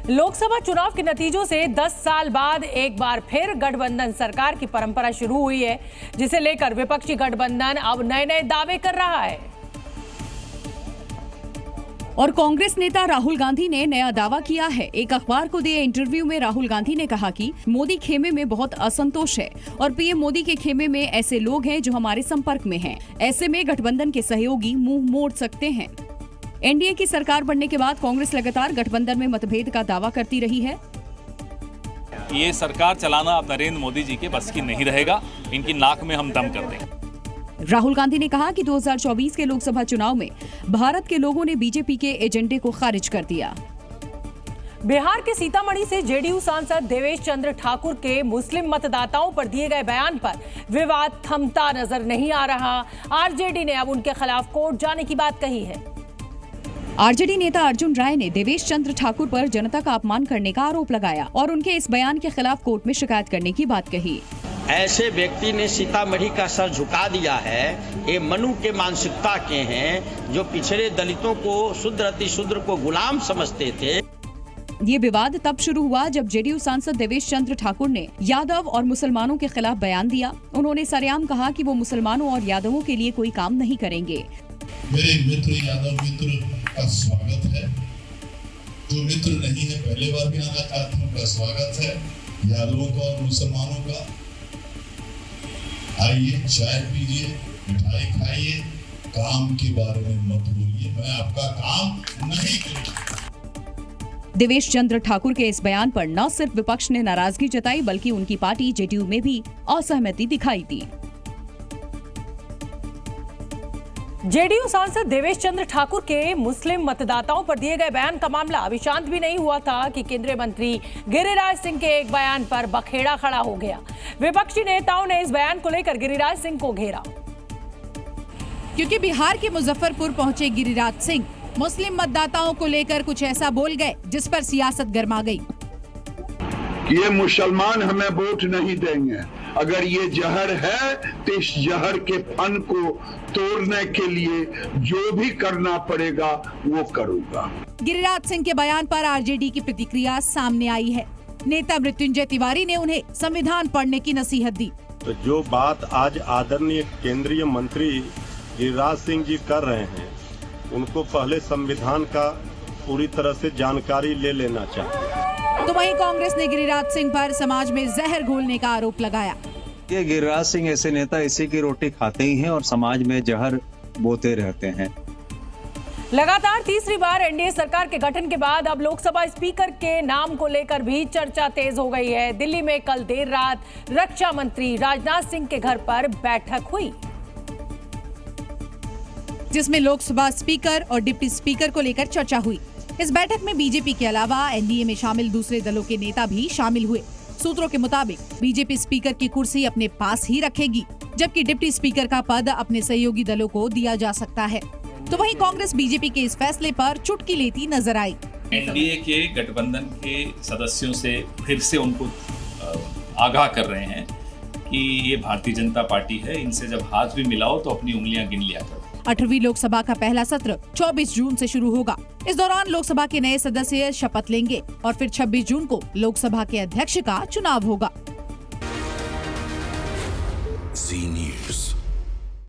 लोकसभा चुनाव के नतीजों से 10 साल बाद एक बार फिर गठबंधन सरकार की परंपरा शुरू हुई है, जिसे लेकर विपक्षी गठबंधन अब नए दावे कर रहा है। और कांग्रेस नेता राहुल गांधी ने नया दावा किया है। एक अखबार को दिए इंटरव्यू में राहुल गांधी ने कहा कि मोदी खेमे में बहुत असंतोष है और पीएम मोदी के खेमे में ऐसे लोग हैं जो हमारे संपर्क में हैं। ऐसे में गठबंधन के सहयोगी मुंह मोड़ सकते हैं। एनडीए की सरकार बनने के बाद कांग्रेस लगातार गठबंधन में मतभेद का दावा करती रही है। ये सरकार चलाना अब नरेंद्र मोदी जी के बस की नहीं रहेगा, इनकी नाक में हम दम कर देंगे। राहुल गांधी ने कहा कि 2024 के लोकसभा चुनाव में भारत के लोगों ने बीजेपी के एजेंडे को खारिज कर दिया। बिहार के सीतामढ़ी से जेडीयू सांसद देवेश चंद्र ठाकुर के मुस्लिम मतदाताओं पर दिए गए बयान पर विवाद थमता नजर नहीं आ रहा। आरजेडी ने अब उनके खिलाफ कोर्ट जाने की बात कही है। आरजेडी नेता अर्जुन राय ने देवेश चंद्र ठाकुर पर जनता का अपमान करने का आरोप लगाया और उनके इस बयान के खिलाफ कोर्ट में शिकायत करने की बात कही। ऐसे व्यक्ति ने सीतामढ़ी का सर झुका दिया है। ये मनु के मानसिकता के हैं जो पिछड़े दलितों को शूद्र अतिशूद्र को गुलाम समझते थे। ये विवाद तब शुरू हुआ जब जेडीयू सांसद देवेश चंद्र ठाकुर ने यादव और मुसलमानों के खिलाफ बयान दिया। उन्होंने सरेआम कहा कि वो मुसलमानों और यादवों के लिए कोई काम नहीं करेंगे। मेरे मित्र यादव मित्र का स्वागत है, जो मित्र नहीं है पहले बार भी आना चाहते हैं, उनका स्वागत है। यादवों का और मुसलमानों का आइए, चाय पीजिए, मिठाई खाइए, काम के बारे में मत बोलिए, मैं आपका काम नहीं करूंगा। देवेश चंद्र ठाकुर के इस बयान पर न सिर्फ विपक्ष ने नाराजगी जताई बल्कि उनकी पार्टी जेडीयू में भी असहमति दिखाई दी। जेडीयू सांसद देवेश चंद्र ठाकुर के मुस्लिम मतदाताओं पर दिए गए बयान का मामला अभी शांत भी नहीं हुआ था कि केंद्रीय मंत्री गिरिराज सिंह के एक बयान पर बखेड़ा खड़ा हो गया। विपक्षी नेताओं ने इस बयान को लेकर गिरिराज सिंह को घेरा, क्योंकि बिहार के मुजफ्फरपुर पहुंचे गिरिराज सिंह मुस्लिम मतदाताओं को लेकर कुछ ऐसा बोल गए जिस पर सियासत गर्मा गई। ये मुसलमान हमें वोट नहीं देंगे, अगर ये जहर है तो इस जहर के फन को तोड़ने के लिए जो भी करना पड़ेगा वो करूंगा। गिरिराज सिंह के बयान पर आरजेडी की प्रतिक्रिया सामने आई है। नेता मृत्युंजय तिवारी ने उन्हें संविधान पढ़ने की नसीहत दी। तो जो बात आज आदरणीय केंद्रीय मंत्री गिरिराज सिंह जी कर रहे हैं, उनको पहले संविधान का पूरी तरह से जानकारी ले लेना चाहिए। तो वहीं कांग्रेस ने गिरिराज सिंह पर समाज में जहर घोलने का आरोप लगाया। ये गिरिराज सिंह ऐसे नेता इसी की रोटी खाते ही हैं और समाज में जहर बोते रहते हैं। लगातार तीसरी बार एनडीए सरकार के गठन के बाद अब लोकसभा स्पीकर के नाम को लेकर भी चर्चा तेज हो गई है। दिल्ली में कल देर रात रक्षा मंत्री राजनाथ सिंह के घर पर बैठक हुई, जिसमें लोकसभा स्पीकर और डिप्टी स्पीकर को लेकर चर्चा हुई। इस बैठक में बीजेपी के अलावा एनडीए में शामिल दूसरे दलों के नेता भी शामिल हुए। सूत्रों के मुताबिक बीजेपी स्पीकर की कुर्सी अपने पास ही रखेगी, जबकि डिप्टी स्पीकर का पद अपने सहयोगी दलों को दिया जा सकता है। तो वहीं कांग्रेस बीजेपी के इस फैसले पर चुटकी लेती नजर आई। एनडीए के गठबंधन के सदस्यों से फिर से उनको आगाह कर रहे हैं कि ये भारतीय जनता पार्टी है, इनसे जब हाथ भी मिलाओ तो अपनी उंगलियां गिन लिया करो। 18वीं लोकसभा का पहला सत्र 24 जून से शुरू होगा। इस दौरान लोकसभा के नए सदस्य शपथ लेंगे और फिर 26 जून को लोकसभा के अध्यक्ष का चुनाव होगा।